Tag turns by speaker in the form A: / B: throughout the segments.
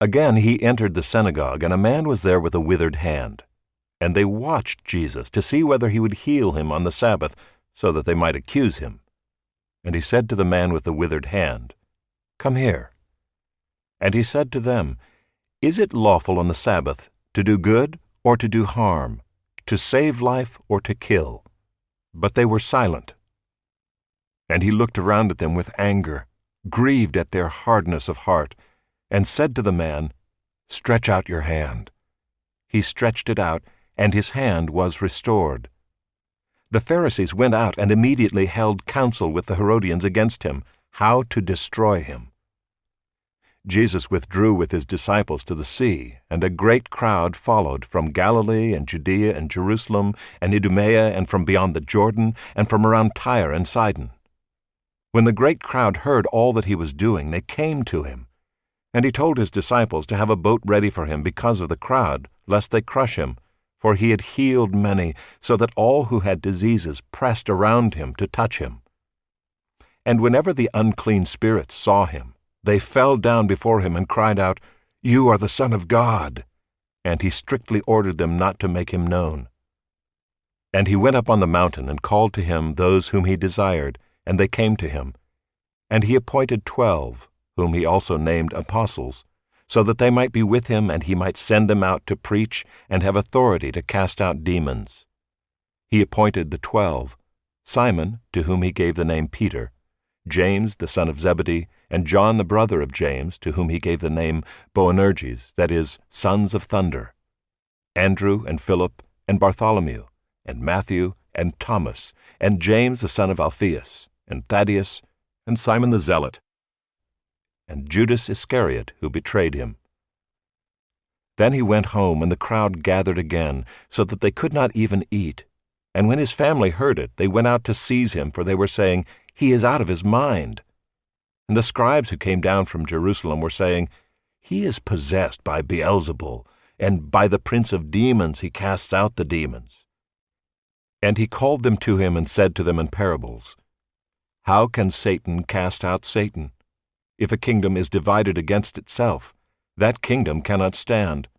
A: Again he entered the synagogue, and a man was there with a withered hand. And they watched Jesus to see whether he would heal him on the Sabbath, so that they might accuse him. And he said to the man with the withered hand, "Come here." And he said to them, "Is it lawful on the Sabbath to do good or to do harm, to save life or to kill?" But they were silent. And he looked around at them with anger, grieved at their hardness of heart, and said to the man, "Stretch out your hand." He stretched it out, and his hand was restored. The Pharisees went out and immediately held counsel with the Herodians against him, how to destroy him. Jesus withdrew with his disciples to the sea, and a great crowd followed from Galilee and Judea and Jerusalem and Idumea and from beyond the Jordan and from around Tyre and Sidon. When the great crowd heard all that he was doing, they came to him. And he told his disciples to have a boat ready for him because of the crowd, lest they crush him, for he had healed many, so that all who had diseases pressed around him to touch him. And whenever the unclean spirits saw him, they fell down before him and cried out, "You are the Son of God." And he strictly ordered them not to make him known. And he went up on the mountain and called to him those whom he desired, and they came to him. And he appointed 12, whom he also named apostles, so that they might be with him and he might send them out to preach and have authority to cast out demons. He appointed the 12, Simon, to whom he gave the name Peter, James the son of Zebedee, and John the brother of James, to whom he gave the name Boanerges, that is, sons of thunder, Andrew and Philip and Bartholomew, and Matthew and Thomas, and James the son of Alphaeus, and Thaddeus, and Simon the Zealot, and Judas Iscariot, who betrayed him. Then he went home, and the crowd gathered again, so that they could not even eat. And when his family heard it, they went out to seize him, for they were saying, "He is out of his mind." And the scribes who came down from Jerusalem were saying, "He is possessed by Beelzebul, and by the prince of demons he casts out the demons." And he called them to him and said to them in parables, "How can Satan cast out Satan? If a kingdom is divided against itself, that kingdom cannot stand.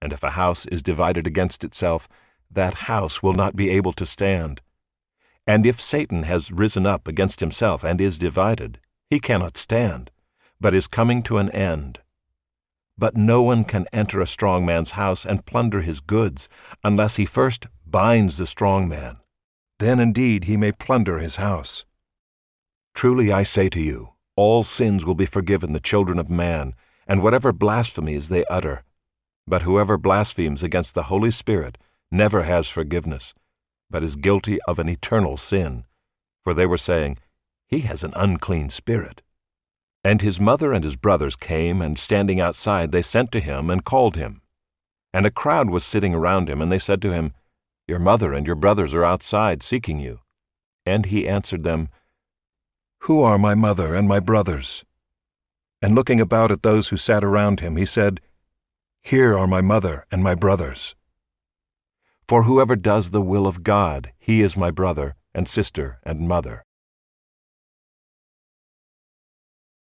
A: And if a house is divided against itself, that house will not be able to stand. And if Satan has risen up against himself and is divided, he cannot stand, but is coming to an end. But no one can enter a strong man's house and plunder his goods, unless he first binds the strong man. Then indeed he may plunder his house. Truly I say to you, all sins will be forgiven the children of man, and whatever blasphemies they utter. But whoever blasphemes against the Holy Spirit never has forgiveness, but is guilty of an eternal sin. For they were saying, "He has an unclean spirit." And his mother and his brothers came, and standing outside they sent to him and called him. And a crowd was sitting around him, and they said to him, "Your mother and your brothers are outside seeking you." And he answered them, "Who are my mother and my brothers?" And looking about at those who sat around him, he said, "Here are my mother and my brothers. For whoever does the will of God, he is my brother and sister and mother."